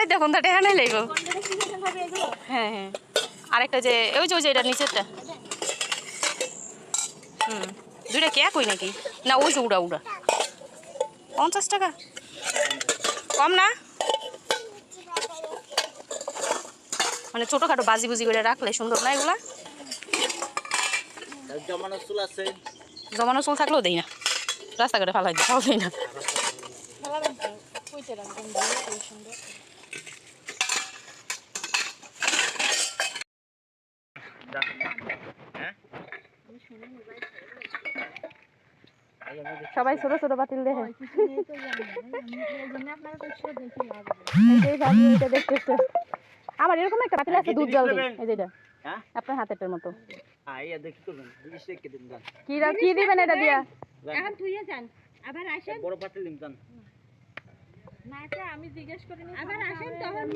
বাড়িতে এখন তো টেহা নাই লাগবো। হ্যাঁ হ্যাঁ আরেকটা যে ওই যে এটা নিচেরটা দুইটা কে কই নাকি না ওই যে উড়া উড়া 50 টাকা কম না মানে ছোটখাটো বাজি বুজি করে রাখলে সুন্দর না এগুলা জমানো চুল থাকলেও দেই না রাস্তাঘাটে ফালাই দিই দেই না সবাই ছোট ছোট পাতিল দেখে দেখতেছে আমার এরকম একটা পাতিল আছে দুধ জল দিই এই যেটা আপনার হাতেরটার মতো কি দিবেন এটা দিয়া এখন তুইয়া যান আবার আসেন বড় পাতিল দিন যান না আমি জিজ্ঞেস করিনি আবার আসেন তখন